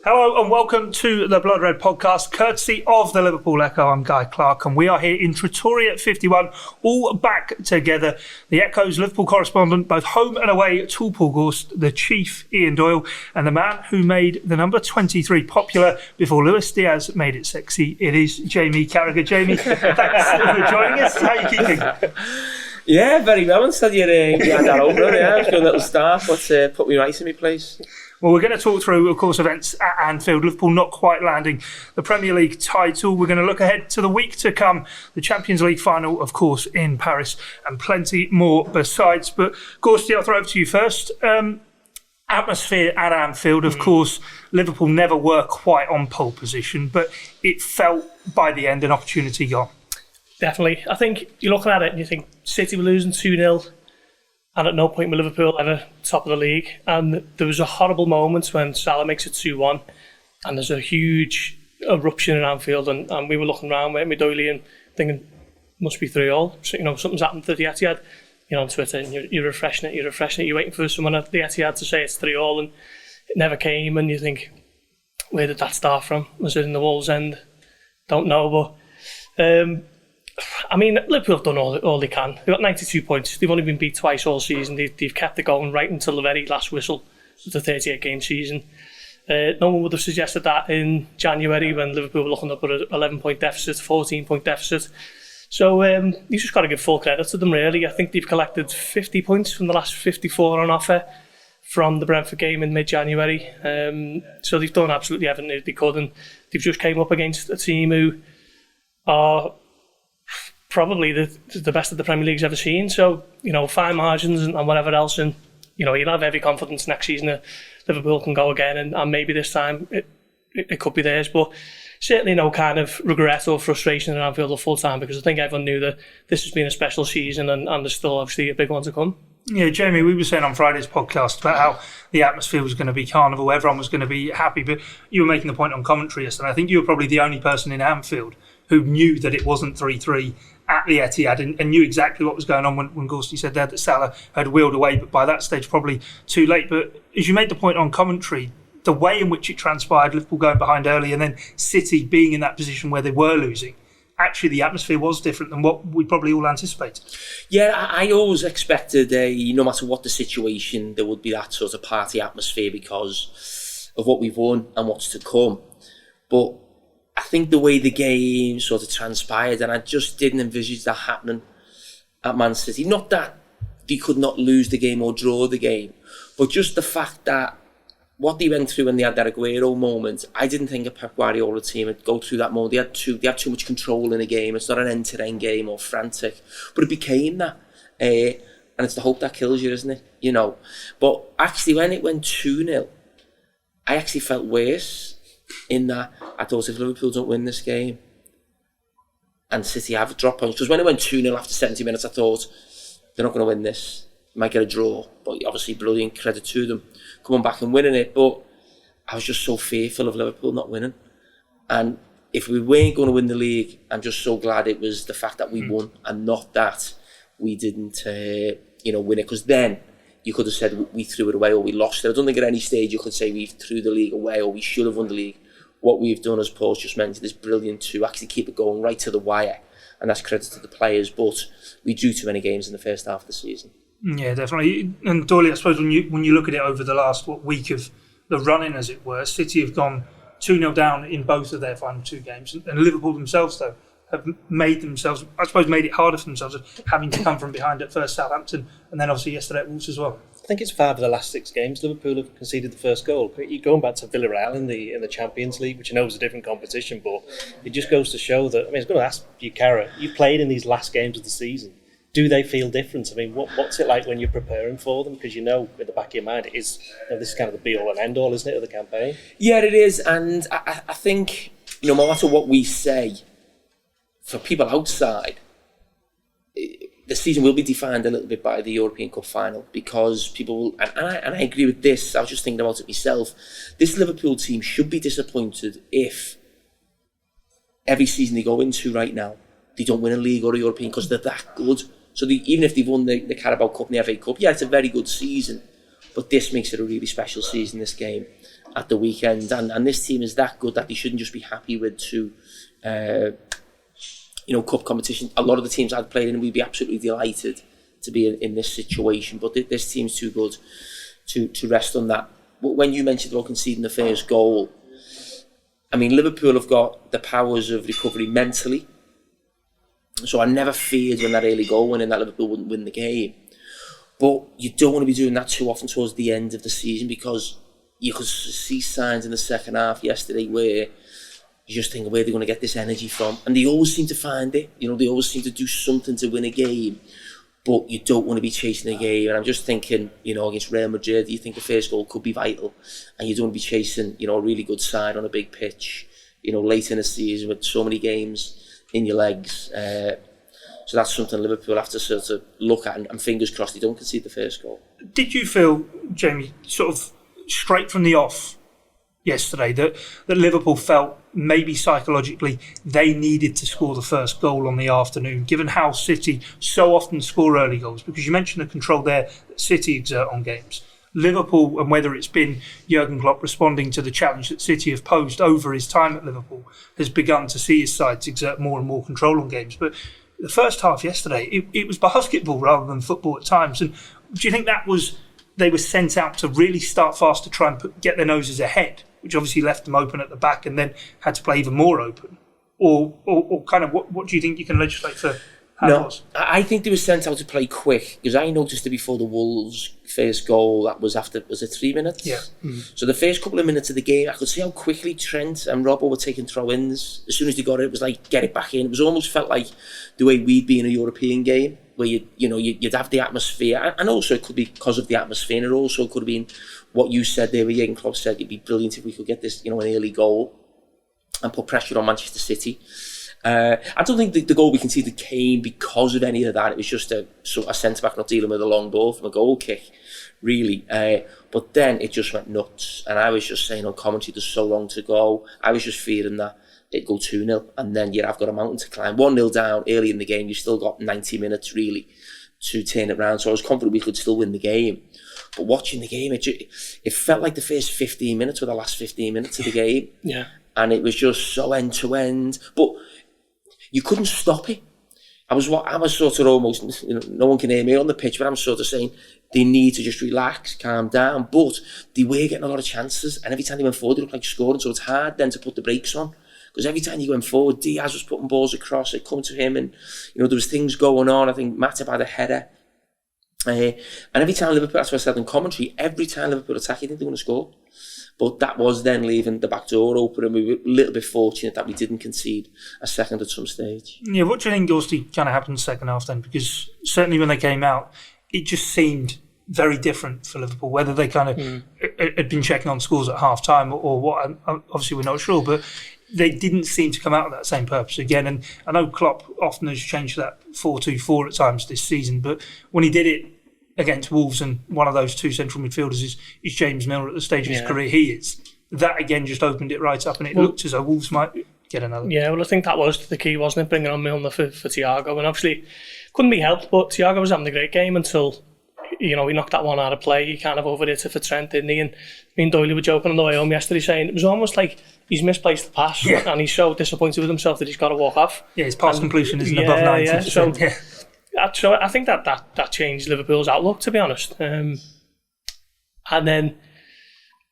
Hello and welcome to the Blood Red podcast, courtesy of the Liverpool Echo. I'm Guy Clark and we are here in Trattoria 51, all back together. The Echo's Liverpool correspondent, both home and away, Tool Paul Gorst, the chief Ian Doyle, and the man who made the number 23 popular before Luis Diaz made it sexy. It is Jamie Carragher. Jamie, thanks for joining us. How are you keeping? Yeah, very well. Until you had that over, yeah, it was a little start, but put me right in my place. Well, we're going to talk through, of course, events at Anfield. Liverpool not quite landing the Premier League title. We're going to look ahead to the week to come, the Champions League final, of course, in Paris, and plenty more besides. But, Gorsty, I'll throw over to you first. Atmosphere at Anfield, of course, Liverpool never were quite on pole position, but it felt by the end an opportunity gone. Definitely. I think you're looking at it and you think City were losing 2-0. And at no point were Liverpool ever top of the league. And there was a horrible moment when Salah makes it 2-1. And there's a huge eruption in Anfield. And we were looking around with Doyle and thinking, must be 3-3. So, something's happened to the Etihad. On Twitter, and you're refreshing it, you're waiting for someone at the Etihad to say it's 3-3. And it never came. And you think, where did that start from? Was it in the Wolves' end? Don't know. But Liverpool have done all they can. They've got 92 points. They've only been beat twice all season. They've kept it going right until the very last whistle of the 38-game season. No one would have suggested that in January when Liverpool were looking up at an 11-point deficit, 14-point deficit. So you've just got to give full credit to them, really. I think they've collected 50 points from the last 54 on offer from the Brentford game in mid-January. So they've done absolutely everything they could, and they've just came up against a team who are probably the best that the Premier League's ever seen. So, fine margins and whatever else. And, you'll have every confidence next season that Liverpool can go again. And maybe this time it could be theirs. But certainly no kind of regret or frustration at Anfield the full time, because I think everyone knew that this has been a special season and there's still obviously a big one to come. Yeah, Jamie, we were saying on Friday's podcast about how the atmosphere was going to be carnival, everyone was going to be happy, but you were making the point on commentary yesterday. I think you were probably the only person in Anfield who knew that it wasn't 3-3 at the Etihad and knew exactly what was going on when Gorsty said there that Salah had wheeled away, but by that stage probably too late. But as you made the point on commentary, the way in which it transpired, Liverpool going behind early and then City being in that position where they were losing, actually the atmosphere was different than what we probably all anticipated. Yeah, I always expected, no matter what the situation, there would be that sort of party atmosphere because of what we've won and what's to come. But I think the way the game sort of transpired, and I just didn't envisage that happening at Man City. Not that they could not lose the game or draw the game, but just the fact that what they went through when they had that Aguero moment, I didn't think a Pep Guardiola team would go through that moment. They had too much control in a game. It's not an end-to-end game or frantic, but it became that. And it's the hope that kills you, isn't it? But actually, when it went 2-0, I actually felt worse. In that, I thought if Liverpool don't win this game and City have a drop points, because when it went 2-0 after 70 minutes, I thought they're not going to win this. They might get a draw, but obviously brilliant credit to them coming back and winning it. But I was just so fearful of Liverpool not winning. And if we weren't going to win the league, I'm just so glad it was the fact that we won and not that we didn't, win it. Because then you could have said we threw it away or we lost it. I don't think at any stage you could say we threw the league away or we should have won the league. What we've done, as Paul's just mentioned, is brilliant to actually keep it going right to the wire, and that's credit to the players. But we drew too many games in the first half of the season. Yeah, definitely. And Doyle, I suppose when you look at it over the last week of the run-in, as it were, City have gone 2-0 down in both of their final two games, and Liverpool themselves, though, have made it harder for themselves, having to come from behind at first Southampton and then obviously yesterday at Wolves as well. I think it's 5 of the last 6 games Liverpool have conceded the first goal. You're going back to Villarreal in the Champions League, which I know is a different competition, but it just goes to show that, I was going to ask you, Cara, you played in these last games of the season. Do they feel different? What's it like when you're preparing for them? Because in the back of your mind, it is, this is kind of the be-all and end-all, isn't it, of the campaign? Yeah, it is, and I think, no matter what we say, for people outside, the season will be defined a little bit by the European Cup final, because people will, and I agree with this, I was just thinking about it myself, this Liverpool team should be disappointed if every season they go into right now, they don't win a league or a European, because they're that good. So even if they've won the Carabao Cup and the FA Cup, yeah, it's a very good season, but this makes it a really special season, this game. at the weekend, and this team is that good that they shouldn't just be happy with two cup competition. A lot of the teams I'd played in, we'd be absolutely delighted to be in this situation, but this team's too good to rest on that. But when you mentioned about conceding the first goal, I mean, Liverpool have got the powers of recovery mentally, so I never feared when that early goal went in that Liverpool wouldn't win the game. But you don't want to be doing that too often towards the end of the season, because you could see signs in the second half yesterday where you just think, where are they going to get this energy from? And they always seem to find it. They always seem to do something to win a game, but you don't want to be chasing a game. And I'm just thinking, against Real Madrid, you think the first goal could be vital, and you don't want to be chasing, a really good side on a big pitch, late in the season with so many games in your legs. So that's something Liverpool have to sort of look at, and fingers crossed they don't concede the first goal. Did you feel, Jamie, sort of straight from the off yesterday, that Liverpool felt maybe psychologically they needed to score the first goal on the afternoon, given how City so often score early goals? Because you mentioned the control there that City exert on games. Liverpool, and whether it's been Jurgen Klopp responding to the challenge that City have posed over his time at Liverpool, has begun to see his sides exert more and more control on games. But the first half yesterday, it was basketball rather than football at times. And do you think that was, they were sent out to really start fast to try and get their noses ahead, which obviously left them open at the back, and then had to play even more open? Or kind of what do you think you can legislate for how it was? I think they were sent out to play quick, because I noticed it before the Wolves' first goal. That was after, was it 3 minutes? Yeah. Mm-hmm. So the first couple of minutes of the game, I could see how quickly Trent and Robbo were taking throw-ins. As soon as they got it, it was like, get it back in. It was almost felt like the way we'd be in a European game, where you'd have the atmosphere, and also it could be because of the atmosphere, and it also could have been what you said there, where Jurgen Klopp said it'd be brilliant if we could get this, an early goal and put pressure on Manchester City. I don't think the goal we conceded came because of any of that. It was just a centre-back not dealing with a long ball from a goal kick, really. But then it just went nuts, and I was just saying on commentary, there's so long to go. I was just fearing that it'd go 2-0, and then I've got a mountain to climb. 1-0 down early in the game, you've still got 90 minutes really to turn it round. So I was confident we could still win the game. But watching the game, it felt like the first 15 minutes were the last 15 minutes of the game. Yeah. And it was just so end to end. But you couldn't stop it. I was sort of almost, no one can hear me on the pitch, but I'm sort of saying they need to just relax, calm down. But they were getting a lot of chances, and every time they went forward, they looked like scoring. So it's hard then to put the brakes on, because every time you went forward, Diaz was putting balls across. It come to him, and there was things going on. I think Matip had a header, and every time Liverpool, that's what I said in commentary, every time Liverpool attacked, you think they were going to score. But that was then leaving the back door open, and we were a little bit fortunate that we didn't concede a second at some stage. Yeah, what do you think, Gorsty, kind of happened in the second half then? Because certainly when they came out, it just seemed very different for Liverpool, whether they kind of had been checking on scores at half-time or what. Obviously, we're not sure, but they didn't seem to come out with that same purpose again. And I know Klopp often has changed that 4-2-4 at times this season, but when he did it against Wolves, and one of those two central midfielders is James Milner at the stage of his career he is, that again just opened it right up, and it looked as though Wolves might get another. Yeah, well, I think that was the key, wasn't it, bringing on Milner for Thiago, and obviously couldn't be helped, but Thiago was having a great game until he knocked that one out of play. He kind of overhit it for Trent, didn't he? And me and Doyley were joking on the way home yesterday, saying it was almost like he's misplaced the pass, and he's so disappointed with himself that he's got to walk off. Yeah, his pass completion isn't above 90%. So I think that changed Liverpool's outlook, to be honest. And then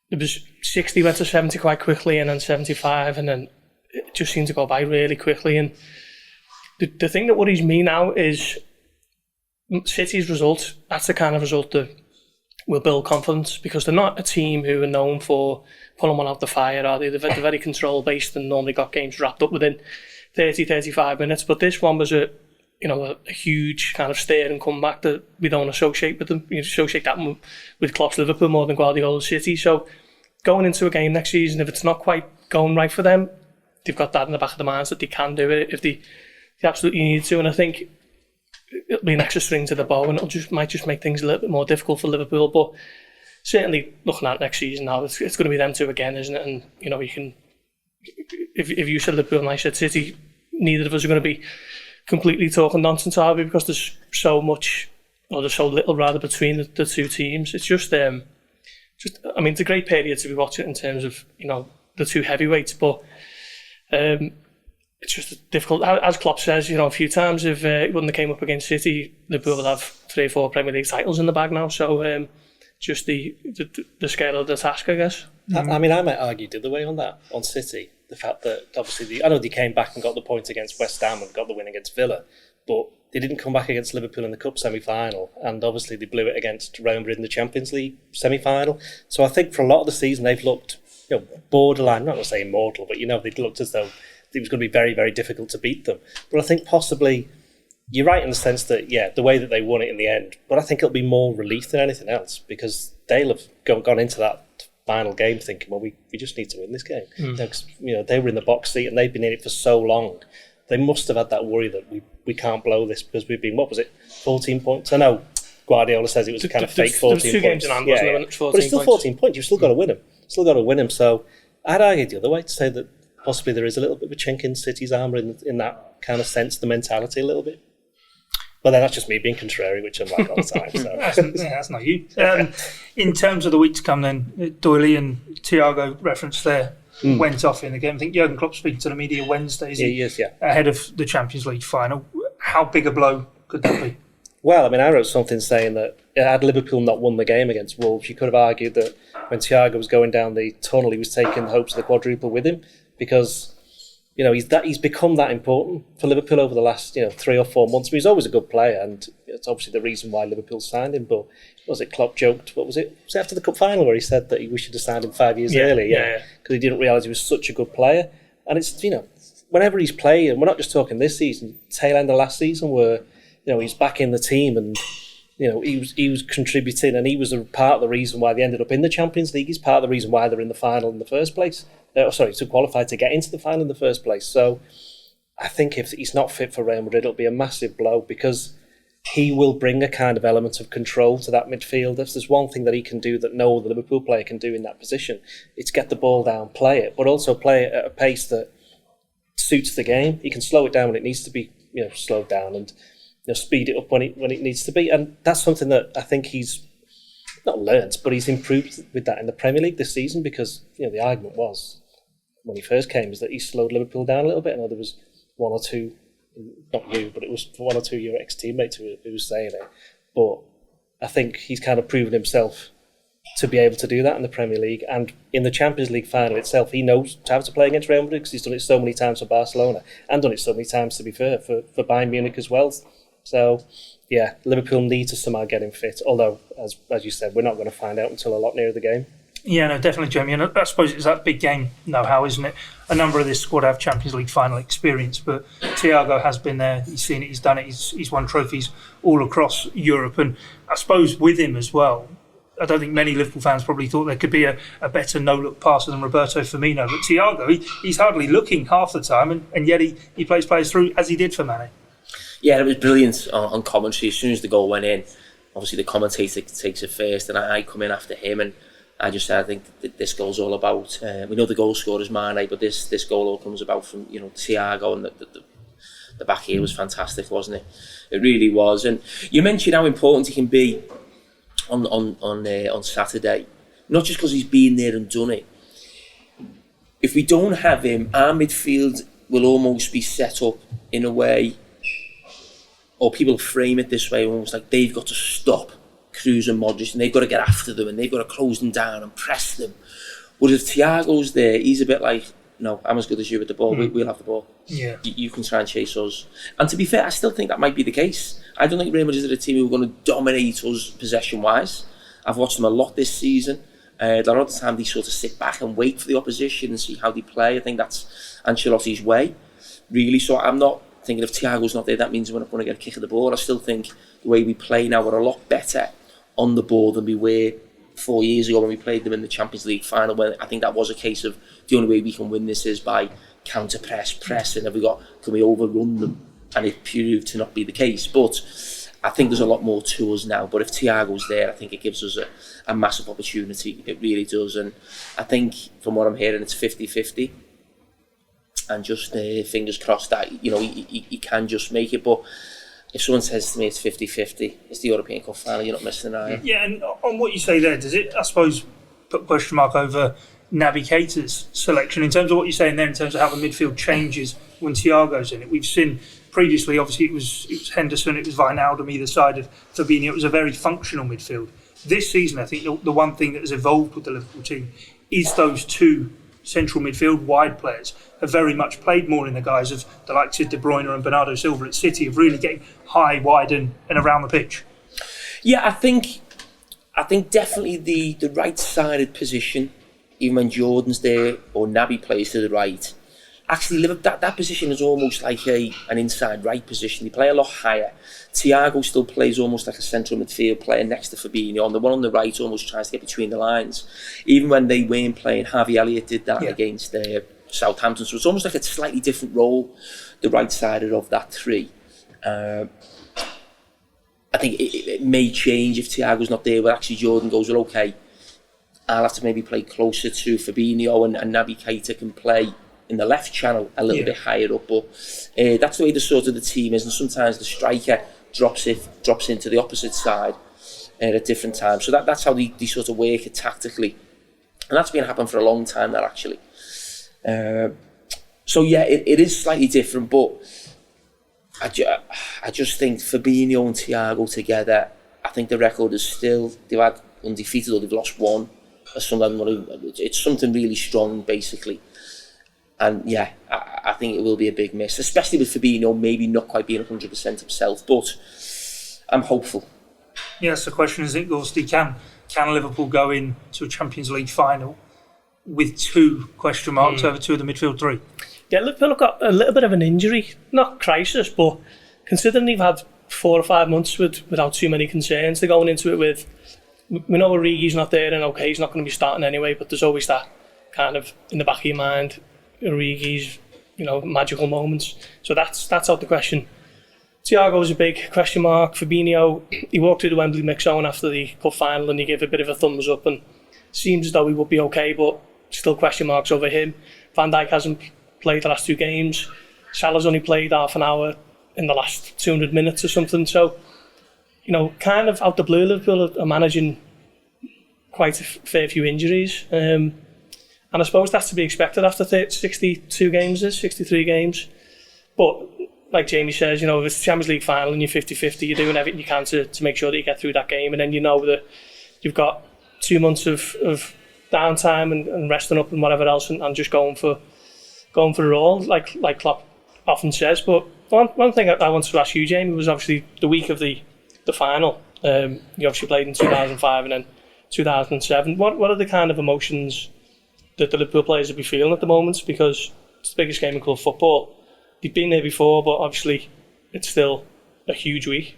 it was 60 went to 70 quite quickly, and then 75, and then it just seemed to go by really quickly. And the thing that worries me now is City's result. That's the kind of result that will build confidence, because they're not a team who are known for pulling one out the fire, are they? They're very control-based and normally got games wrapped up within 30-35 minutes. But this one was a huge kind of stare and comeback that we don't associate with them. You associate that with Klopp's Liverpool more than Guardiola's City. So going into a game next season, if it's not quite going right for them, they've got that in the back of their minds that they can do it if they absolutely need to. And I think it'll be an extra string to the bow, and it might just make things a little bit more difficult for Liverpool. But certainly looking at next season now, it's going to be them two again, isn't it? And you can, if you said Liverpool and I said City, neither of us are going to be completely talking nonsense, are we? Because there's so much, or there's so little rather, between the two teams. It's just it's a great period to be watching in terms of, the two heavyweights, but it's just difficult. As Klopp says, a few times, if it wouldn't have came up against City, Liverpool would have 3 or 4 Premier League titles in the bag now. So just the scale of the task, I guess. I might argue the other way on that, on City. The fact that obviously, I know they came back and got the point against West Ham and got the win against Villa, but they didn't come back against Liverpool in the Cup semi-final, and obviously they blew it against Real Madrid in the Champions League semi-final. So I think for a lot of the season they've looked, borderline, I'm not going to say immortal, but they'd looked as though it was going to be very, very difficult to beat them. But I think possibly you're right in the sense that, the way that they won it in the end, but I think it'll be more relief than anything else, because they'll have gone into that final game thinking, well, we just need to win this game. They were in the box seat and they've been in it for so long. They must have had that worry that we can't blow this because we've been, 14 points? I know Guardiola says it was a kind of fake 14 points. There was 2 games in hand, wasn't there? But it's still 14 points. You've still got to win them. So I'd argue the other way to say that possibly there is a little bit of a chink in City's armour in that kind of sense, the mentality a little bit. But then that's just me being contrary, which I'm like all the time. So. That's not you. In terms of the week to come then, Doyley and Thiago referenced there went off in the game. I think Jurgen Klopp speaking to the media Wednesday ahead of the Champions League final. How big a blow could that be? Well, I wrote something saying that had Liverpool not won the game against Wolves, you could have argued that when Thiago was going down the tunnel, he was taking the hopes of the quadruple with him, because he's become that important for Liverpool over the last 3 or 4 months. He's always a good player, and it's obviously the reason why Liverpool signed him. But Klopp joked? What was it? Was it after the cup final where he said that we should have signed him 5 years earlier? Because he didn't realise he was such a good player. And it's whenever he's played, and we're not just talking this season, tail end of last season, where he's back in the team and he was contributing, and he was a part of the reason why they ended up in the Champions League. He's part of the reason why they're in the final in the first place. To qualify to get into the final in the first place. So I think if he's not fit for Real Madrid, it'll be a massive blow, because he will bring a kind of element of control to that midfield. If there's one thing that he can do that no other Liverpool player can do in that position, it's get the ball down, play it, but also play it at a pace that suits the game. He can slow it down when it needs to be slowed down, and speed it up when it needs to be. And that's something that I think he's not learnt, but he's improved with that in the Premier League this season, because the argument was, when he first came, is that he slowed Liverpool down a little bit. I know there was 1 or 2, not you, but it was 1 or 2 of your ex-teammates who was saying it. But I think he's kind of proven himself to be able to do that in the Premier League. And in the Champions League final itself, he knows how to play against Real Madrid, because he's done it so many times for Barcelona, and done it so many times, to be fair, for Bayern Munich as well. So, Liverpool need to somehow get him fit. Although, as you said, we're not going to find out until a lot nearer the game. Yeah, no, definitely, Jamie. And I suppose it's that big game know-how, isn't it? A number of this squad have Champions League final experience, but Thiago has been there. He's seen it. He's done it. He's won trophies all across Europe, and I suppose with him as well, I don't think many Liverpool fans probably thought there could be a better no-look passer than Roberto Firmino. But Thiago, he's hardly looking half the time, and yet he plays players through as he did for Mane. Yeah, it was brilliant on commentary. As soon as the goal went in, obviously the commentator takes it first, and I come in after him, and I just said, I think that this goal's all about, we know the goal scorer is Mane, but this goal all comes about from Thiago, and the back here was fantastic, wasn't it? It really was. And you mentioned how important he can be on Saturday, not just because he's been there and done it. If we don't have him, our midfield will almost be set up in a way, or people frame it this way, almost like they've got to stop Kroos and Modric, and they've got to get after them, and they've got to close them down and press them. Whereas if Thiago's there, he's a bit like, no, I'm as good as you with the ball, we'll have the ball. Yeah. You can try and chase us. And to be fair, I still think that might be the case. I don't think Real Madrid are a team who are going to dominate us possession-wise. I've watched them a lot this season. A lot of the time they sort of sit back and wait for the opposition and see how they play. I think that's Ancelotti's way, really. So I'm not thinking if Thiago's not there, that means we're not going to get a kick of the ball. I still think the way we play now, we're a lot better on the ball than we were 4 years ago when we played them in the Champions League final, when I think that was a case of the only way we can win this is by press, and can we overrun them? And it proved to not be the case. But I think there's a lot more to us now. But if Thiago's there, I think it gives us a massive opportunity. It really does. And I think from what I'm hearing, it's 50-50. And just fingers crossed that he can just make it. But if someone says to me it's 50-50, it's the European Cup final, you're not missing an eye. Yeah, and on what you say there, does it, I suppose, put a question mark over Naby Keita's selection. In terms of what you're saying there, in terms of how the midfield changes when Thiago's in it, we've seen previously, obviously it was Henderson, it was Wijnaldum either side of Fabinho. It was a very functional midfield. This season, I think the one thing that has evolved with the Liverpool team is those two central midfield wide players have very much played more in the guise of the likes of De Bruyne and Bernardo Silva at City, of really getting high, wide and around the pitch. Yeah, I think definitely the right-sided position, even when Jordan's there or Naby plays to the right, actually that position is almost like an inside right position. They play a lot higher. Thiago still plays almost like a central midfield player next to Fabinho, and the one on the right almost tries to get between the lines. Even when they weren't playing, Harvey Elliott did that against Southampton, so it's almost like a slightly different role, the right-sided of that three. I think it may change if Thiago's not there, but actually Jordan goes, well, okay, I'll have to maybe play closer to Fabinho, and Naby Keita can play in the left channel a little bit higher up. But that's the way the team is, and sometimes the striker drops into the opposite side at different times. So that's how they sort of work it tactically, and that's been happening for a long time now, actually. So yeah, it is slightly different, but I just think Fabinho and Thiago together, I think the record is still, they've had undefeated or they've lost one or something. It's something really strong, basically. And yeah, I think it will be a big miss, especially with Fabinho maybe not quite being 100% himself, but I'm hopeful. Yes, the question is, Gorsty, can Liverpool go into a Champions League final with two question marks over two of the midfield three? Yeah, Liverpool have got a little bit of an injury, not crisis, but considering they've had 4 or 5 months without too many concerns, they're going into it with, we know Origi's not there, and okay, he's not going to be starting anyway, but there's always that kind of in the back of your mind, Origi's, magical moments. So that's out the question. Thiago's a big question mark. Fabinho, he walked through the Wembley mix zone after the cup final and he gave a bit of a thumbs up and seems as though he would be okay, but still question marks over him. Van Dijk hasn't played the last 2 games. Salah's only played half an hour in the last 200 minutes or something. So, kind of out the blue, Liverpool are managing quite a fair few injuries. And I suppose that's to be expected after 63 games. But like Jamie says, if it's the Champions League final and you're 50-50, you're doing everything you can to make sure that you get through that game. And then that you've got 2 months of downtime and resting up and whatever else and just going for it all, like Klopp often says. But one thing I wanted to ask you, Jamie, was obviously the week of the final. You obviously played in 2005 and then 2007. What are the kind of emotions that the Liverpool players will be feeling at the moment? Because it's the biggest game in club football. They've been there before, but obviously it's still a huge week.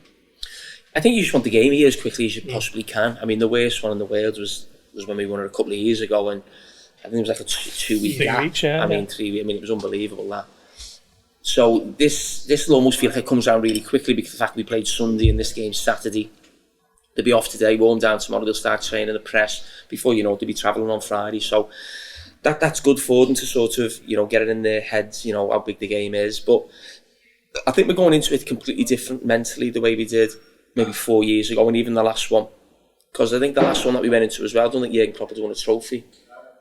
I think you just want the game here as quickly as you possibly can. I mean, the worst one in the world was when we won it a couple of years ago, and I think it was like a 2-week gap. 3 weeks, yeah. 3 weeks. I mean, it was unbelievable, that. So this will almost feel like it comes down really quickly because of the fact we played Sunday and this game's Saturday. They'll be off today, warm down tomorrow, they'll start training the press. Before you know it, they'll be travelling on Friday. So that's good for them to sort of, get it in their heads, how big the game is. But I think we're going into it completely different mentally, the way we did maybe 4 years ago, and even the last one. Because I think the last one that we went into as well, I don't think Jurgen Klopp had won a trophy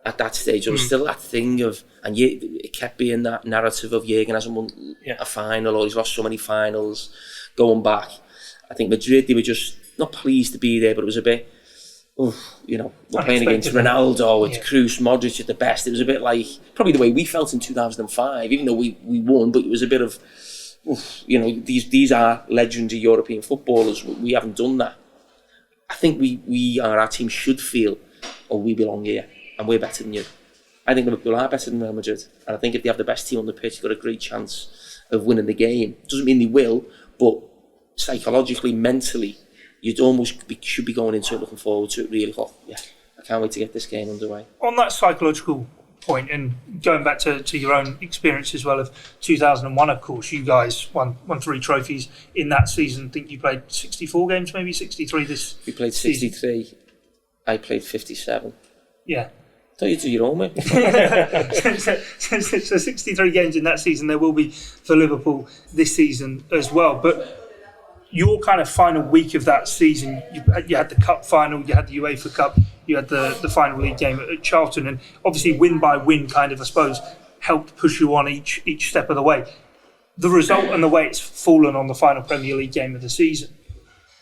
at that stage. There was still that thing of, and it kept being that narrative of Jurgen hasn't won a final, or he's lost so many finals going back. I think Madrid, they were just not pleased to be there, but it was a bit, we're playing against Ronaldo, it's Kroos, Modric at the best. It was a bit like probably the way we felt in 2005, even though we won, but it was a bit of, these are legendary European footballers. We haven't done that. I think our team should feel, we belong here and we're better than you. I think Liverpool are better than Real Madrid, and I think if they have the best team on the pitch, they've got a great chance of winning the game. Doesn't mean they will, but psychologically, mentally, should be going into it looking forward to it really. I can't wait to get this game underway. On that psychological point, and going back to your own experience as well of 2001, of course, you guys won 3 trophies in that season. I think you played 64 games, maybe 63 this We played 63. Season. I played 57. Yeah. I thought you do your own, mate. So 63 games in that season. There will be for Liverpool this season as well. But your kind of final week of that season, you had the cup final, you had the UEFA Cup, you had the final league game at Charlton, and obviously win by win kind of, I suppose, helped push you on each step of the way. The result and the way it's fallen on the final Premier League game of the season,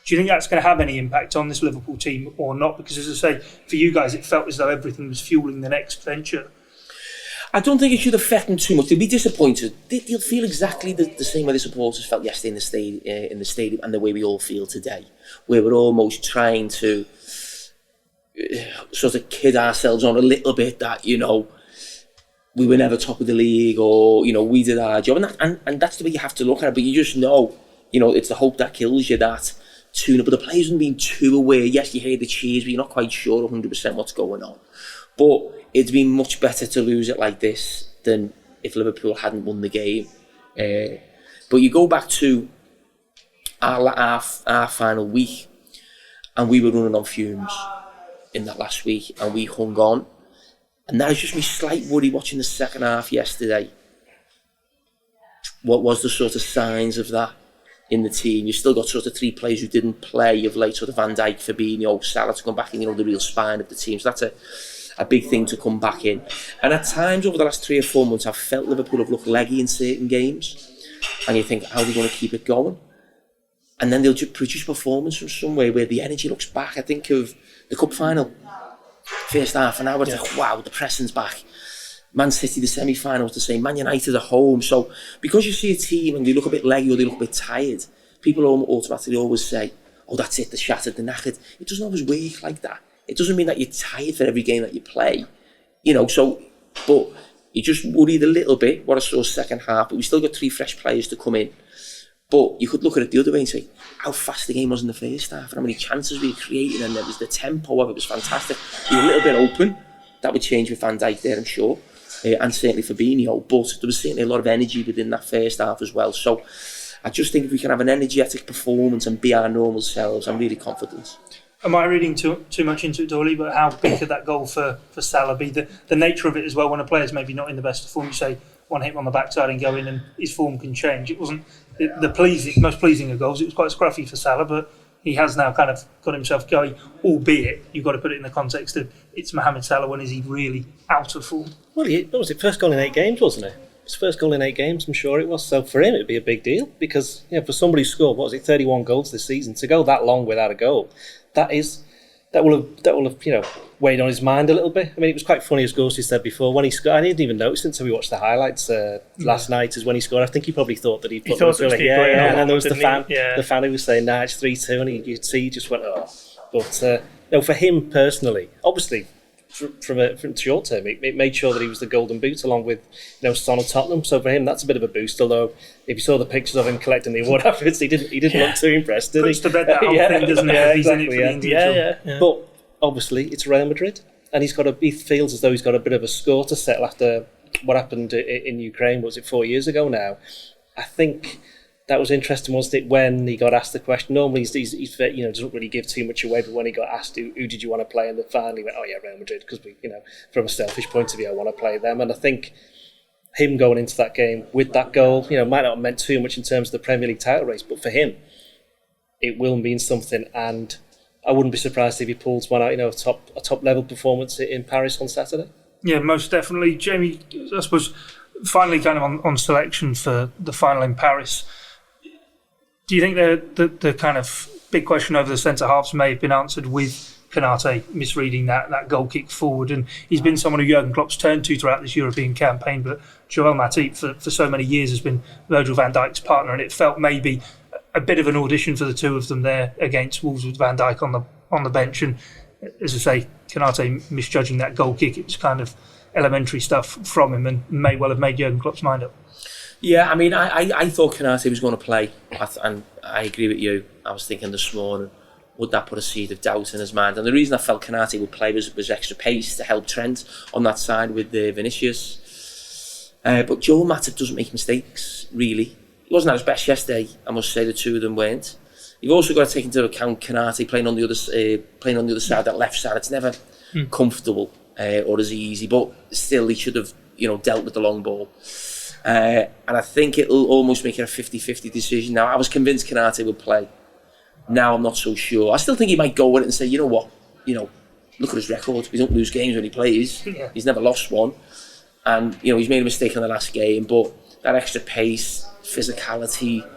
do you think that's going to have any impact on this Liverpool team or not? Because as I say, for you guys, it felt as though everything was fueling the next venture. I don't think it should affect them too much. They'll be disappointed. They'll feel exactly the same way the supporters felt yesterday in the stadium, and the way we all feel today, where we're almost trying to sort of kid ourselves on a little bit that, you know, we were never top of the league, or, you know, we did our job, and that's the way you have to look at it. But you just know, you know, it's the hope that kills you, that tune-up. But the players haven't been too aware. Yes, you hear the cheers, but you're not quite sure 100% what's going on. But it's been much better to lose it like this than if Liverpool hadn't won the game. But you go back to our final week, and we were running on fumes in that last week, and we hung on. And that is just my slight worry watching the second half yesterday. What was the sort of signs of that in the team? You still got sort of 3 players who didn't play of late, sort of Van Dijk, Fabinho, Salah to come back in, you know, the real spine of the team. So that's a big thing to come back in. And at times over the last 3 or 4 months, I've felt Liverpool have looked leggy in certain games. And you think, how are they going to keep it going? And then they'll just produce performance from somewhere where the energy looks back. I think of the cup final, first half an hour, like, wow, the pressing's back. Man City, the semi-final was the same. Man United at home. So because you see a team and they look a bit leggy or they look a bit tired, people automatically always say, oh, that's it, they're shattered, they're knackered. It doesn't always work like that. It doesn't mean that you're tired for every game that you play. You know, so, but you just worried a little bit what I saw second half, but we still got 3 fresh players to come in. But you could look at it the other way and say how fast the game was in the first half and how many chances we created, and there was the tempo of it was fantastic. We were a little bit open. That would change with Van Dijk there, I'm sure, and certainly Fabinho. But there was certainly a lot of energy within that first half as well. So I just think if we can have an energetic performance and be our normal selves, I'm really confident. Am I reading too much into it, Dorley? But how big could that goal for Salah be? The nature of it as well, when a player's maybe not in the best form, you say one hit him on the backside and go in and his form can change. It wasn't the most pleasing of goals. It was quite scruffy for Salah, but he has now kind of got himself going, albeit you've got to put it in the context of it's Mohamed Salah. When is he really out of form? Well, what was it? First goal in 8 games, wasn't it? His first goal in 8 games, I'm sure it was. So for him, it'd be a big deal because, you know, for somebody who scored, 31 goals this season, to go that long without a goal, that will have you know, weighed on his mind a little bit. I mean, it was quite funny, as Ghosty said before, when he scored. I didn't even notice until we watched the highlights last night, is when he scored. I think he probably thought that he'd put thought it was and then there was the fan who was saying, nah, it's 3-2, and you'd see he just went, oh. But no, for him personally, obviously, from short term, it made sure that he was the golden boot along with, you know, Son of Tottenham. So for him, that's a bit of a boost. Although if you saw the pictures of him collecting the award afterwards, he didn't look too impressed, did he? Puts to bed that whole thing, doesn't it? Yeah, He's in it for the individual. Yeah. But obviously, it's Real Madrid, and he feels as though he's got a bit of a score to settle after what happened in Ukraine. Was it 4 years ago now? I think that was interesting, wasn't it, when he got asked the question. Normally he's you know, doesn't really give too much away, but when he got asked who did you want to play in the final, he went, oh yeah, Real Madrid, because we, you know, from a selfish point of view, I want to play them. And I think him going into that game with that goal, you know, might not have meant too much in terms of the Premier League title race, but for him, it will mean something. And I wouldn't be surprised if he pulls one out, you know, a top level performance in Paris on Saturday. Yeah, most definitely. Jamie, I suppose, finally kind of on selection for the final in Paris, do you think the kind of big question over the centre halves may have been answered with Konate misreading that goal kick forward? And he's been someone who Jurgen Klopp's turned to throughout this European campaign, but Joel Matip for so many years has been Virgil van Dijk's partner, and it felt maybe a bit of an audition for the two of them there against Wolves with Van Dijk on the bench. And as I say, Konate misjudging that goal kick, it was kind of elementary stuff from him and may well have made Jurgen Klopp's mind up. Yeah, I mean, I thought Konate was going to play, and I agree with you. I was thinking this morning, would that put a seed of doubt in his mind? And the reason I felt Konate would play was extra pace to help Trent on that side with Vinicius. But Joel Matip doesn't make mistakes, really. He wasn't at his best yesterday, I must say. The two of them weren't. You've also got to take into account Konate playing on the other side, that left side. It's never comfortable or as easy, but still he should have, you know, dealt with the long ball. And I think it'll almost make it a 50-50 decision. Now, I was convinced Konate would play Now I'm not so sure. I still think he might go with it and say, you know what, look at his record. He don't lose games when he plays. Yeah. He's never lost one. And, he's made a mistake in the last game, but that extra pace, physicality,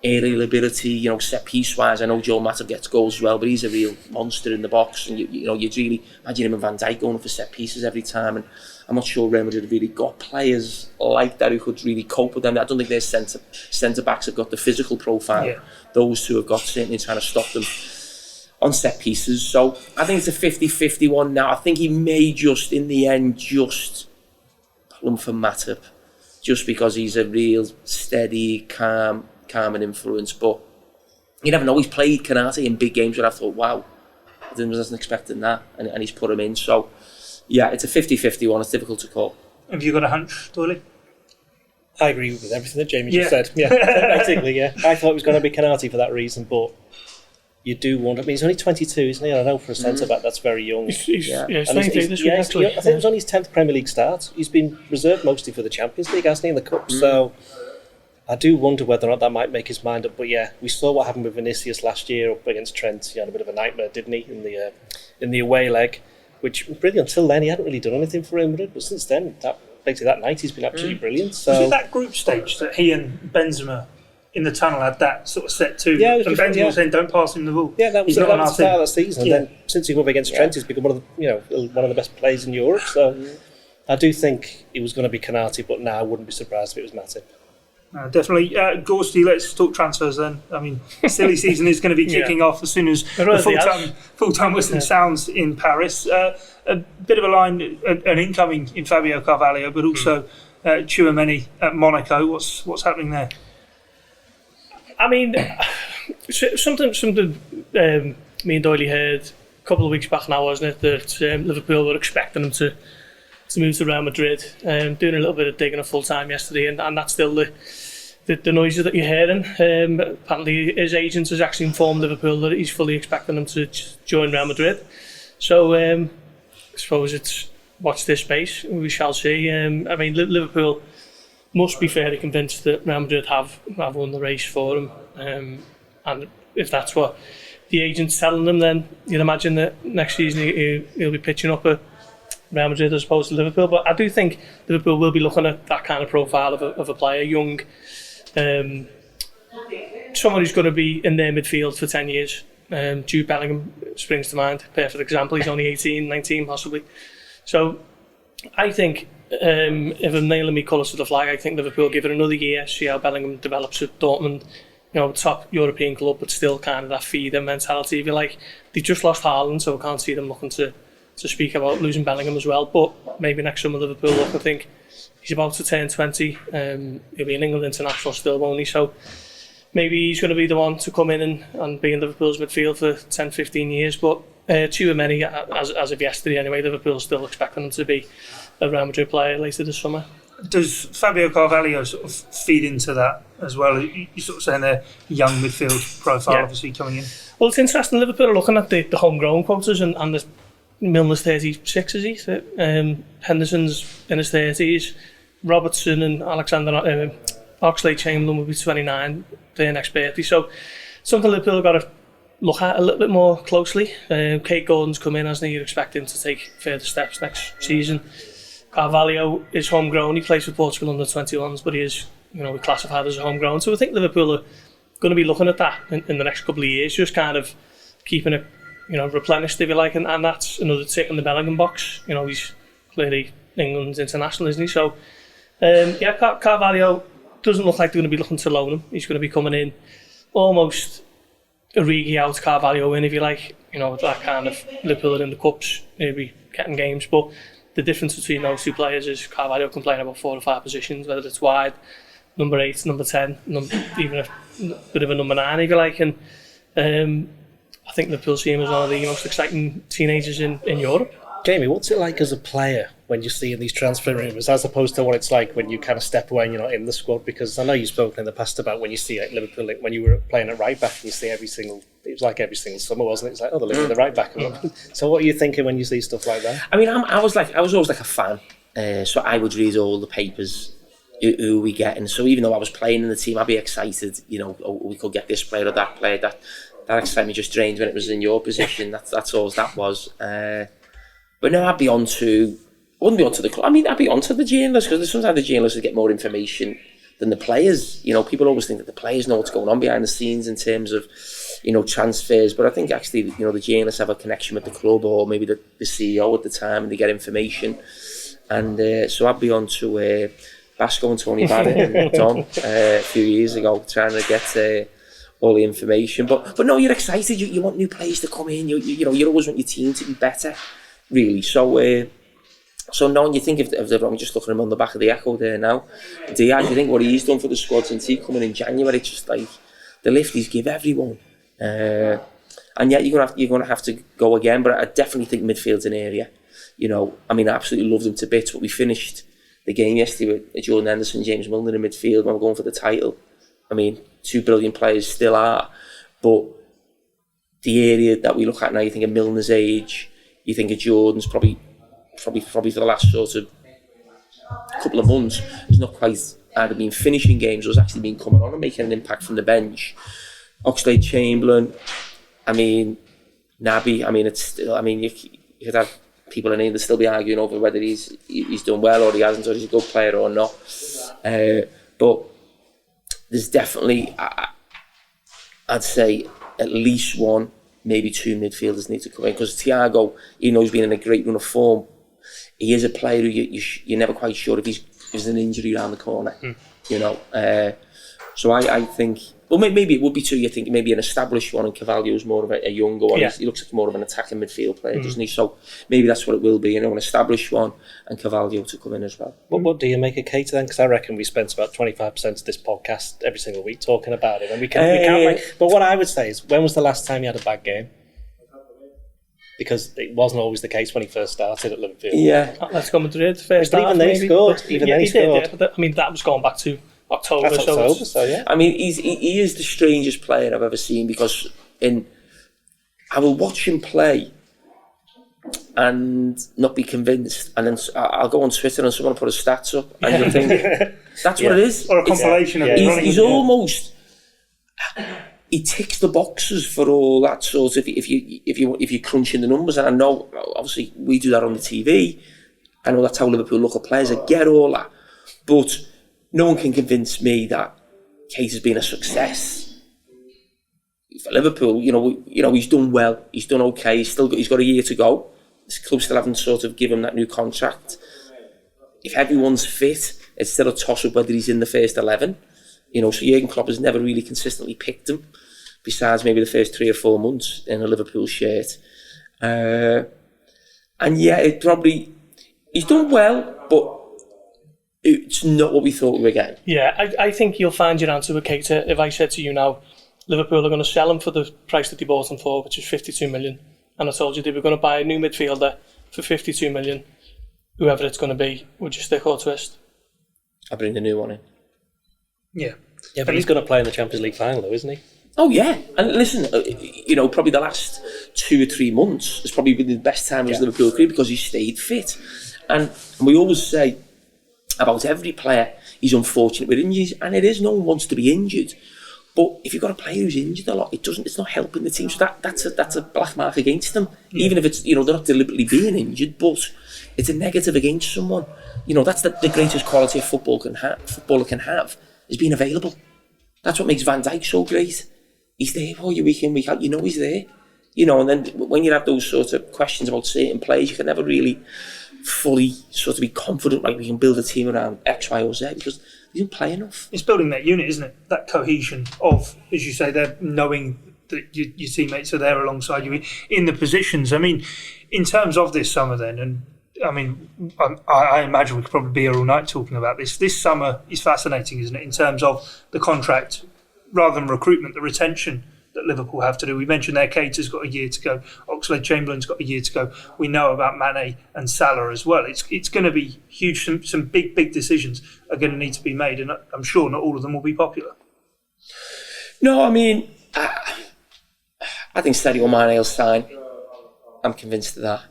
aerial ability, set piece wise. I know Joel Matip gets goals as well, but he's a real monster in the box. And you'd really imagine him and Van Dijk going for set pieces every time. And I'm not sure Real Madrid have really got players like that who could really cope with them. I don't think their centre backs have got the physical profile. Yeah. Those two have got, certainly trying to stop them on set pieces. So I think it's a 50-50 one now. I think he may just, in the end, plumb for Matip, just because he's a real steady, calm and influence. But you never know. He's played Konate in big games where I thought, wow, I wasn't expecting that, and he's put him in. So yeah, it's a 50-50 one. It's difficult to call. Have you got a hunch, Doyley? I agree with everything that Jamie just said. Yeah, basically, yeah. I thought it was going to be Konate for that reason, but you do wonder. I mean, he's only 22, isn't he? I know for a centre back that's very young. He's Yeah. 23 this week, actually. I think it was only his 10th Premier League start. He's been reserved mostly for the Champions League, hasn't he, in the Cup? So I do wonder whether or not that might make his mind up. But yeah, we saw what happened with Vinicius last year up against Trent. He had a bit of a nightmare, didn't he, in the away leg? Which really, until then, he hadn't really done anything for Real Madrid. But since then, basically that night, he's been absolutely brilliant. So Was it that group stage that he and Benzema in the tunnel had that sort of set to? Yeah, it was and before, Benzema was saying, "Don't pass him the ball." yeah, that was He's not the on our start team. of that season. Yeah. And then since he won against Trent, he's become one of the best players in Europe. So I do think it was going to be Konate, but now I wouldn't be surprised if it was Matip. Definitely. Gorsty, let's talk transfers then. I mean, silly season is going to be kicking off as soon as the already has. full-time whistle sounds in Paris. A bit of a line, an incoming in Fabio Carvalho, but also Tchouaméni at Monaco. What's happening there? I mean, something me and Doyley heard a couple of weeks back now, wasn't it, that Liverpool were expecting him to move to Real Madrid. Doing a little bit of digging at full time yesterday, and that's still the noises that you're hearing. Apparently, his agent has actually informed Liverpool that he's fully expecting him to join Real Madrid. So I suppose it's watch this space. We shall see. I mean, Liverpool must be fairly convinced that Real Madrid have won the race for him. And if that's what the agent's telling them, then you'd imagine that next season he'll be pitching up at Real Madrid as opposed to Liverpool. But I do think Liverpool will be looking at that kind of profile of a player, young, someone who's going to be in their midfield for 10 years. Jude Bellingham springs to mind, perfect example. He's only 18, 19 possibly. So I think if I'm nailing me colours to the flag, I think Liverpool give it another year, see how Bellingham develops at Dortmund. Top European club, but still kind of that feeder mentality, if you like. They've just lost Haaland, so I can't see them looking to speak about losing Bellingham as well. But maybe next summer Liverpool look, I think he's about to turn 20. He'll be an England international still, won't he? So maybe he's going to be the one to come in and be in Liverpool's midfield for 10, 15 years. But Tchouaméni, as of yesterday anyway, Liverpool's still expecting him to be a Real Madrid player later this summer. Does Fabio Carvalho sort of feed into that as well? You're sort of saying their young midfield profile obviously coming in. Well, it's interesting. Liverpool are looking at the homegrown quotas, and the Milner's 36, is he? Henderson's in his 30s. Robertson and Alexander Oxlade-Chamberlain will be 29 their next birthday. So something Liverpool have got to look at a little bit more closely. Kate Gordon's come in, hasn't he? You'd expect him to take further steps next season. Carvalho is homegrown. He plays for Portugal under 21s, but he is, classified as a homegrown. So I think Liverpool are going to be looking at that in the next couple of years, just kind of keeping it, replenished, if you like, and that's another tick in the Bellingham box. He's clearly England's international, isn't he? So, Carvalho doesn't look like they're going to be looking to loan him. He's going to be coming in almost Origi out, Carvalho in, if you like. That kind of Liverpool in the cups, maybe getting games, but the difference between those two players is Carvalho can play in about 4 or 5 positions, whether it's wide, number 8, number 10, even a bit of a number 9, if you like. And I think Liverpool see him as one of the most exciting teenagers in Europe. Jamie, what's it like as a player when you see these transfer rumours, as opposed to what it's like when you kind of step away and you're not in the squad? Because I know you've spoken in the past about when you see Liverpool, when you were playing at right back, and you see it was like every single summer, wasn't it? It's like, they're looking at the right back. So what are you thinking when you see stuff like that? I mean, I was always like a fan, so I would read all the papers, who we getting. So even though I was playing in the team, I'd be excited, we could get this player or that player, that excitement just drained when it was in your position. That's all that was. But no, I'd be on to. I wouldn't be on to the club. I mean, I'd be on to the journalists, because sometimes the journalists get more information than the players. You know, people always think that the players know what's going on behind the scenes in terms of, you know, transfers. But I think actually, you know, the journalists have a connection with the club, or maybe the CEO at the time, and they get information. And so I'd be on to Basco and Tony Barrett and Don a few years ago, trying to get all the information. But no, you're excited. You want new players to come in. You know, you always want your team to be better, really. So now when you think of the, I'm just looking at him on the back of the Echo there now, Diaz, you think what he's done for the squad since he coming in January, it's just like the lift he's give everyone. And yet you're gonna have to go again, but I definitely think midfield's an area. You know, I mean, I absolutely love them to bits, but we finished the game yesterday with Jordan Henderson, James Milner in midfield when we're going for the title. I mean, 2 brilliant players still are, but the area that we look at now, you think of Milner's age, you think of Jordan's probably for the last sort of couple of months, has not quite either been finishing games or has actually been coming on and making an impact from the bench. Oxlade-Chamberlain, I mean, Naby, I mean, it's still, I mean, you could have people in here that still be arguing over whether he's done well or he hasn't, or he's a good player or not. But there's definitely, I'd say, at least 1, maybe 2 midfielders need to come in, because Thiago, even though he's been in a great run of form, he is a player who you're never quite sure if there's an injury around the corner, you know. So I think, well, maybe it would be 2. You think maybe an established one, and Carvalho's more of a younger one. Yeah. He looks like more of an attacking midfield player, doesn't he? So maybe that's what it will be, you know, an established one and Carvalho to come in as well. What do you make of Keita then? Because I reckon we spent about 25% of this podcast every single week talking about it, and we can't. But what I would say is, when was the last time you had a bad game? Because it wasn't always the case when he first started at Liverpool. Yeah. Atletico Madrid, first half, even they scored. Even they scored. Did, yeah. But I mean, that was going back to October. That's October, so yeah. I mean, he is the strangest player I've ever seen, because I will watch him play and not be convinced, and then I'll go on Twitter and someone will put his stats up, and you'll think that's what it is. Or a compilation of He's almost. He ticks the boxes for all that sort of. If you're crunching the numbers, and I know obviously we do that on the TV. I know that's how Liverpool look at players. I get all that, but no one can convince me that Keita's been a success for Liverpool. You know he's done well. He's done okay. He's got a year to go. This club still haven't sort of given him that new contract. If everyone's fit, it's still a toss up whether he's in the first 11. You know, so Jurgen Klopp has never really consistently picked him, besides maybe the first 3 or 4 months in a Liverpool shirt. And yeah, he's done well, but it's not what we thought we were getting. Yeah, I think you'll find your answer with Keita if I said to you now, Liverpool are going to sell him for the price that they bought him for, which is 52 million. And I told you they were going to buy a new midfielder for 52 million. Whoever it's going to be, would you stick or twist? I'll bring the new one in. Yeah. Yeah, but he's going to play in the Champions League final, though, isn't he? Oh yeah, and listen, you know, probably the last 2 or 3 months has probably been the best time of his Liverpool career, because he stayed fit. And we always say about every player, he's unfortunate with injuries, and it is, no one wants to be injured. But if you've got a player who's injured a lot, it's not helping the team. So that's a black mark against them. Yeah. Even if it's, you know, they're not deliberately being injured, but it's a negative against someone. You know, that's the greatest quality a footballer can have, is being available. That's what makes Van Dijk so great. He's there for you week in, week out. You know he's there. You know, and then when you have those sort of questions about certain players, you can never really fully sort of be confident, like we can build a team around X, Y, or Z, because they didn't play enough. It's building that unit, isn't it? That cohesion of, as you say, they're knowing that your teammates are there alongside you in the positions. I mean, in terms of this summer then, and I mean, I imagine we could probably be here all night talking about this. This summer is fascinating, isn't it, in terms of the contract, rather than recruitment, the retention that Liverpool have to do. We mentioned there, Keita's got a year to go. Oxlade-Chamberlain's got a year to go. We know about Mane and Salah as well. It's going to be huge. Some big decisions are going to need to be made, and I'm sure not all of them will be popular. No, I mean, I think Sadio Mane will sign. I'm convinced of that.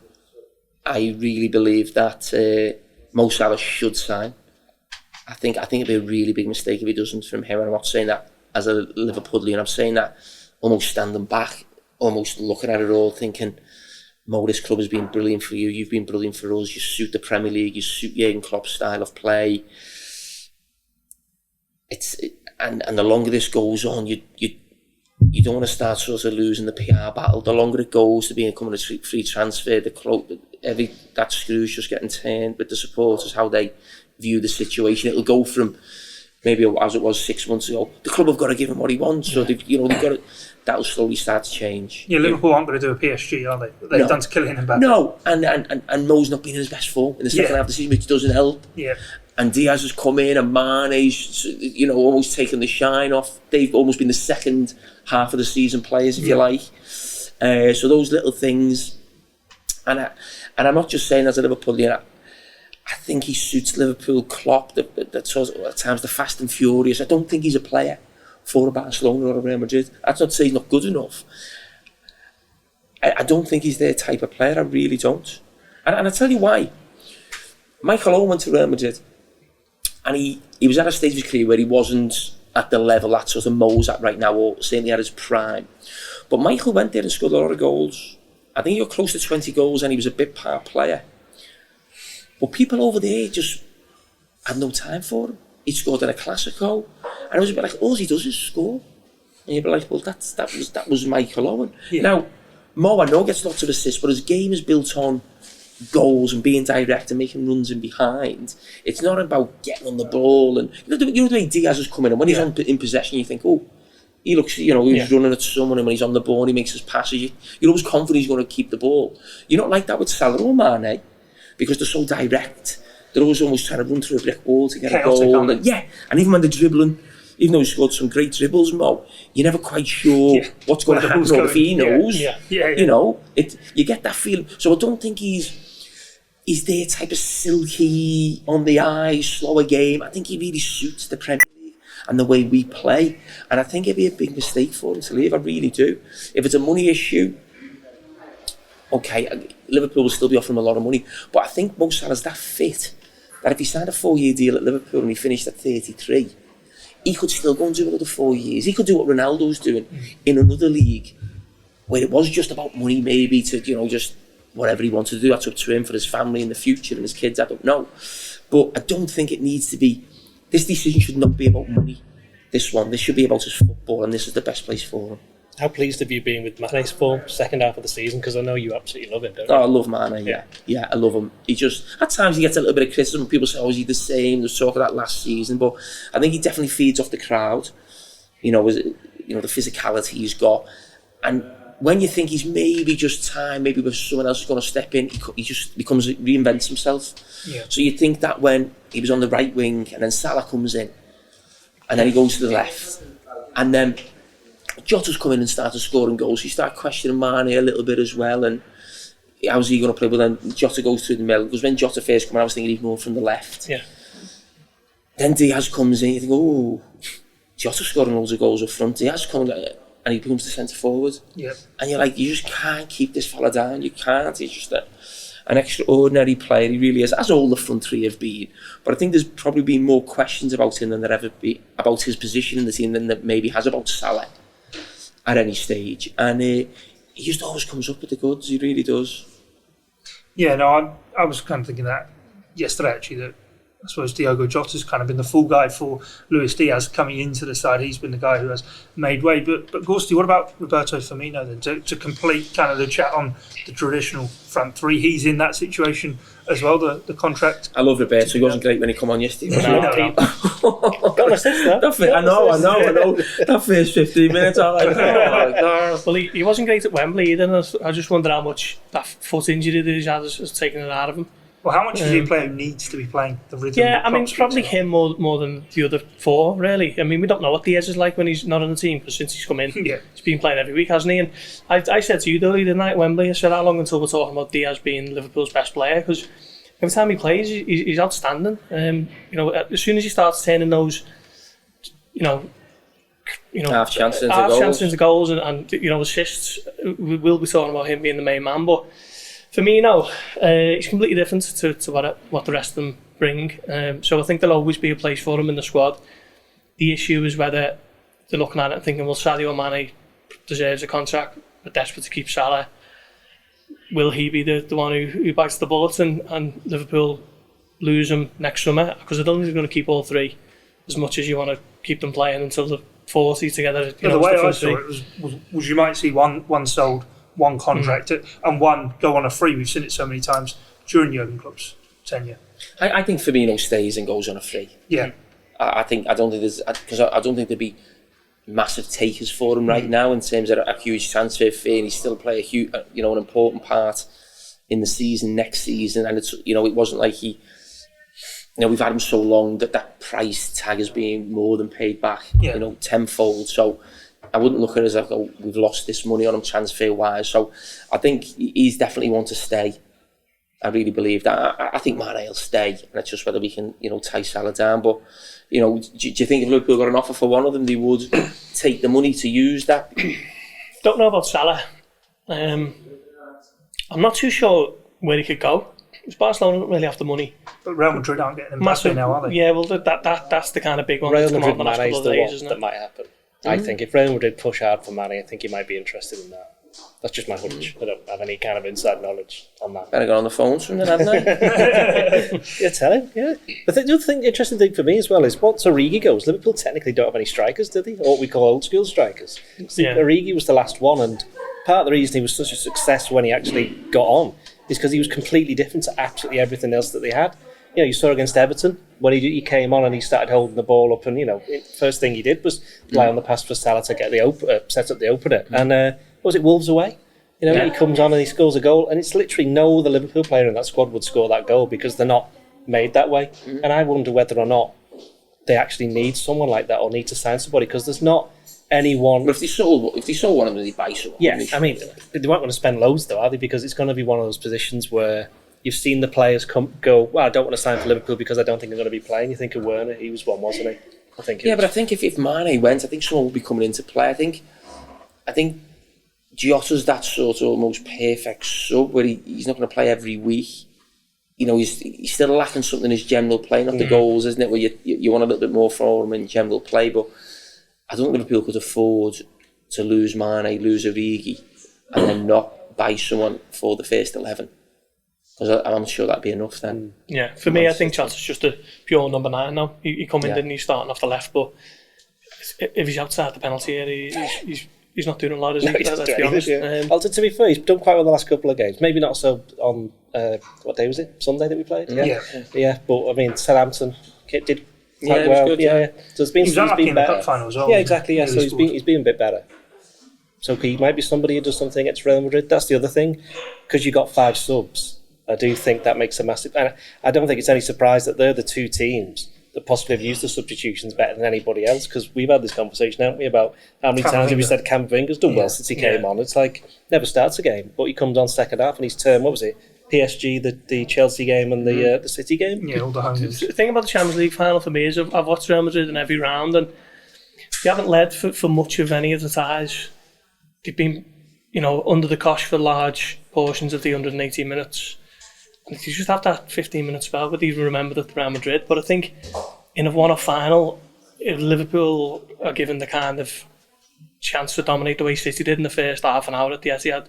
I really believe that Mo Salah should sign. I think it'd be a really big mistake if he doesn't from here. And I'm not saying that as a Liverpoolian. I'm saying that almost standing back, almost looking at it all, thinking, Mo, this club has been brilliant for you. You've been brilliant for us. You suit the Premier League. You suit Jurgen Klopp's style of play. And the longer this goes on, you don't want to start sort of losing the PR battle. The longer it goes to becoming a free transfer, the club, that screw's just getting turned with the supporters, how they view the situation. It'll go from maybe as it was 6 months ago. The club have got to give him what he wants, so they've got to. That'll slowly start to change. Yeah, Liverpool aren't going to do a PSG, are they? They've done to Kylian Mbappe. No, and Mo's not been in his best form in the second half of the season, which doesn't help. Yeah. And Diaz has come in, and Mane's, almost taken the shine off. They've almost been the second half of the season players, if you like. So those little things, and I'm not just saying as a Liverpoolian. I think he suits Liverpool. Klopp, that sort of, at times the fast and furious. I don't think he's a player for a Barcelona or a Real Madrid. That's not to say he's not good enough. I don't think he's their type of player. I really don't. And I'll tell you why. Michael Owen went to Real Madrid, and he was at a stage of his career where he wasn't at the level that sort of Mo's at right now, or certainly at his prime. But Michael went there and scored a lot of goals. I think he got close to 20 goals, and he was a big part player. But people over there just had no time for him. He scored in a Clasico, and it was a bit like, all he does is score. And you'd be like, well, that was Michael Owen. Yeah. Now, Mo, I know, gets lots of assists, but his game is built on goals and being direct and making runs in behind. It's not about getting on the ball. And you know the way Diaz is coming in, when he's in possession, you think, oh, he looks, he's running at someone, and when he's on the ball, he makes his passes. You're always confident he's going to keep the ball. You're not like that with Salah or Mane, because they're so direct. They're always almost trying to run through a brick wall to get a goal. And even when they're dribbling, even though he scored some great dribbles, Mo, you're never quite sure what's going to happen, or if he knows. You get that feeling. So I don't think he's their type of silky, on the eye, slower game. I think he really suits the Premier League and the way we play. And I think it'd be a big mistake for him to leave. I really do. If it's a money issue, okay, Liverpool will still be offering him a lot of money. But I think Mo Salah's that fit that if he signed a 4-year deal at Liverpool and he finished at 33, he could still go and do another 4 years. He could do what Ronaldo's doing in another league, where it was just about money, maybe to, just whatever he wanted to do. That's up to him for his family in the future and his kids, I don't know. But I don't think it needs to be, this decision should not be about money. This should be about his football, and this is the best place for him. How pleased have you been with Mane's form second half of the season? Because I know you absolutely love him, don't you? Oh, I love Mane, yeah, I love him. He just, at times he gets a little bit of criticism. People say, oh, is he the same? There's talk of that last season, but I think he definitely feeds off the crowd. The physicality he's got, and when you think he's maybe just time, maybe with someone else is going to step in, he just reinvents himself. Yeah. So you think that when he was on the right wing, and then Salah comes in, and then he goes to the left, and then Jota's come in and started scoring goals. You start questioning Mane a little bit as well, and how's he going to play? Well, then Jota goes through the middle, because when Jota first came in, I was thinking he'd more from the left. Yeah. Then Diaz comes in, you think, oh, Jota's scoring loads of goals up front. Diaz comes in, and he becomes the centre forward. Yep. And you're like, you just can't keep this fella down. You can't. He's just an extraordinary player. He really is, as all the front three have been. But I think there's probably been more questions about him than there ever be about his position in the team than there maybe has about Salah at any stage. And he just always comes up with the goods. He really does. Yeah, no, I was kind of thinking that yesterday, actually, that I suppose Diogo Jota's kind of been the full guide for Luis Diaz coming into the side. He's been the guy who has made way. But Gorsty, what about Roberto Firmino then? To complete kind of the chat on the traditional front three, he's in that situation as well, the contract. I love Roberto. He wasn't great when he came on yesterday. Got an assist there. I know. That first 15 minutes, I was like, oh my God. Well, he wasn't great at Wembley either. I just wonder how much that foot injury that he's had has taken it out of him. Well, how much is he a player who needs to be playing the rhythm? Yeah, I mean, it's probably him more than the other four, really. I mean, we don't know what Diaz is like when he's not on the team, because since he's come in, he's been playing every week, hasn't he? And I said to you, though, the night at Wembley, I said, how long until we're talking about Diaz being Liverpool's best player? Because every time he plays, he's outstanding. As soon as he starts turning those, half chances into goals and assists, we will be talking about him being the main man. But Firmino, he's completely different to what the rest of them bring. So I think there'll always be a place for him in the squad. The issue is whether they're looking at it and thinking, well, Sadio Mane deserves a contract. We're desperate to keep Salah. Will he be the one who bites the bullet and Liverpool lose him next summer? Because I don't think they're going to keep all three as much as you want to keep them playing until the 40 together. The way I saw it was you might see one sold, one contract, and one go on a free. We've seen it so many times during Jurgen Klopp's tenure. I think Firmino stays and goes on a free. Yeah. I don't think there'd be massive takers for him right now in terms of a huge transfer fee, and he's still play an important part in the season next season. And it's it wasn't like he, we've had him so long that price tag is being more than paid back, tenfold. So I wouldn't look at it as like, oh, we've lost this money on him transfer wise. So I think he's definitely one to stay. I really believe that. I think Mane will stay, and it's just whether we can, tie Salah down. But, do you think if Liverpool got an offer for one of them, they would take the money to use that? Don't know about Salah. I'm not too sure where he could go. Because Barcelona don't really have the money. But Real Madrid aren't getting him back now, are they? Yeah, well, that's the kind of big one Real that's come Madrid out the last couple of days, isn't it? that might happen. I think if Real Madrid push hard for Mane, I think he might be interested in that. That's just my hunch. I don't have any kind of inside knowledge on that. Better go on the phone soon, hadn't I? Yeah, tell him. Yeah. But the other interesting thing for me as well is once Origi goes, Liverpool technically don't have any strikers, do they? Or what we call old school strikers. Yeah. Origi was the last one, and part of the reason he was such a success when he actually got on is because he was completely different to absolutely everything else that they had. You saw against Everton when he came on and he started holding the ball up, and first thing he did was lie on the pass for Salah to get set up the opener. And was it Wolves away? He comes on and he scores a goal, and it's literally no other Liverpool player in that squad would score that goal because they're not made that way. And I wonder whether or not they actually need someone like that or need to sign somebody, because there's not anyone. But if they sold one of them, they'd buy someone. Yeah, I mean, they weren't going to spend loads though, are they? Because it's going to be one of those positions where you've seen the players go, well, I don't want to sign for Liverpool because I don't think I'm going to be playing. You think of Werner, he was one, wasn't he? But I think if Mane went, I think someone would be coming into play. I think Jota's that sort of almost perfect sub where he's not going to play every week. He's still lacking something in his general play, not the goals, isn't it? Where you want a little bit more from him in general play. But I don't think Liverpool could afford to lose Mane, lose Origi, and then not buy someone for the first 11. Because I'm sure that'd be enough then. Yeah, for me, I think Jota's just a pure number 9 now. He come in, didn't he, starting off the left, but if he's outside the penalty area, he's not doing a lot, is he? Let's be honest. To be fair, he's done quite well the last couple of games. Maybe not so on, what day was it? Sunday that we played? Yeah, but I mean, Southampton did quite well. Good, So he's unlucky in the cup final as well. Yeah, exactly. Yeah, so he's been a bit better. So he might be somebody who does something against Real Madrid. That's the other thing, because you got 5 subs. I do think that makes a massive. And I don't think it's any surprise that they're the two teams that possibly have used the substitutions better than anybody else, because we've had this conversation, haven't we, about how many times have we said Camavinga's done well since he came on. It's like, never starts a game, but he comes on second half and he's turned, what was it, PSG, the Chelsea game and the City game? Yeah, all the home games. The thing about the Champions League final for me is I've watched Real Madrid in every round, and they haven't led for much of any of the ties. They've been, under the cosh for large portions of the 180 minutes. You just have that 15-minute spell, but even remember that Real Madrid. But I think in a one-off final, if Liverpool are given the kind of chance to dominate the way City did in the first half an hour at the Etihad,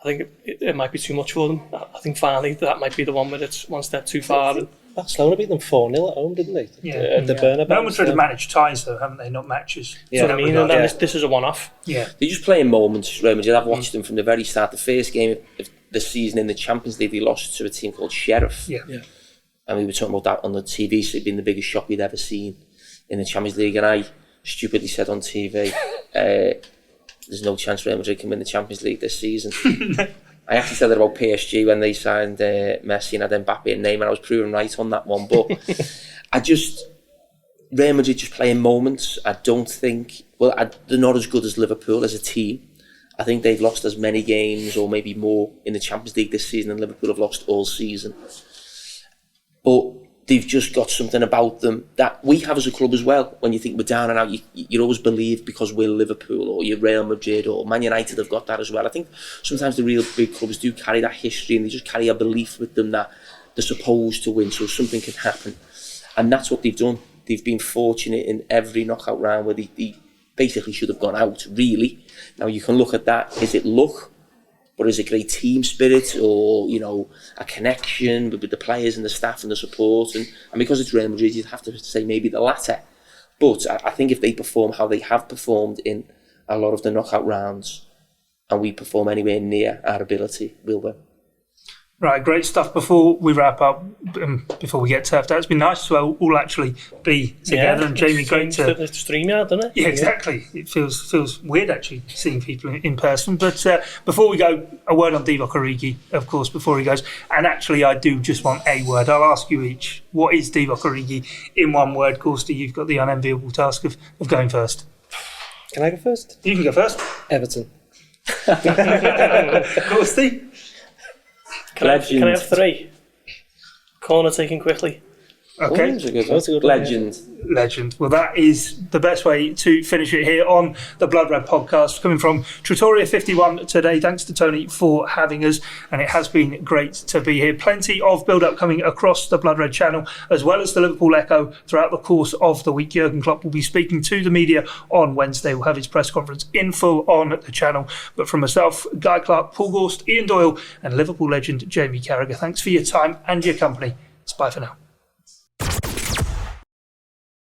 I think it might be too much for them. I think finally that might be the one where it's one step too far. Barcelona beat them 4-0 at home, didn't they? Yeah. The Bernabeu. Real Madrid have managed ties though, haven't they? Not matches. Yeah, what I mean. And this is a one-off. Yeah. They just play in moments, Real Madrid. I've watched them from the very start. The first game of the season in the Champions League, they lost to a team called Sheriff. Yeah. And we were talking about that on the TV, so it'd been the biggest shock we'd ever seen in the Champions League. And I stupidly said on TV, there's no chance Real Madrid can win the Champions League this season. I actually said that about PSG when they signed Messi and had Mbappe and Neymar. I was proven right on that one. But Real Madrid just play in moments. I don't think, they're not as good as Liverpool as a team. I think they've lost as many games or maybe more in the Champions League this season than Liverpool have lost all season. But they've just got something about them that we have as a club as well. When you think we're down and out, you always believe because we're Liverpool or you're Real Madrid or Man United have got that as well. I think sometimes the real big clubs do carry that history and they just carry a belief with them that they're supposed to win, so something can happen. And that's what they've done. They've been fortunate in every knockout round where they basically should have gone out, really. Now, you can look at that. Is it luck? Or is it great team spirit, or, you know, a connection with the players and the staff and the support? And because it's Real Madrid, you'd have to say maybe the latter. But I think if they perform how they have performed in a lot of the knockout rounds, and we perform anywhere near our ability, we'll win. Right, great stuff. Before we wrap up, before we get turfed out, it's been nice to all actually be together. And Jamie, great to... It's StreamYard, doesn't it? Yeah, exactly. It feels weird actually seeing people in person. But before we go, a word on Divock Origi, of course, before he goes. And actually, I do just want a word. I'll ask you each. What is Divock Origi in one word? Corsty, you've got the unenviable task of going first. Can I go first? You can go first. Everton. Corsty? Can I have 3? Corner taken quickly. Okay. That's a good one. That's a good one, Legend. Legend. Well, that is the best way to finish it here on the Blood Red podcast, coming from Trattoria 51 today. Thanks to Tony for having us, and it has been great to be here. Plenty of build-up coming across the Blood Red channel, as well as the Liverpool Echo throughout the course of the week. Jurgen Klopp will be speaking to the media on Wednesday. We'll have his press conference in full on the channel. But from myself, Guy Clark, Paul Gorst, Ian Doyle, and Liverpool legend Jamie Carragher, thanks for your time and your company. It's bye for now.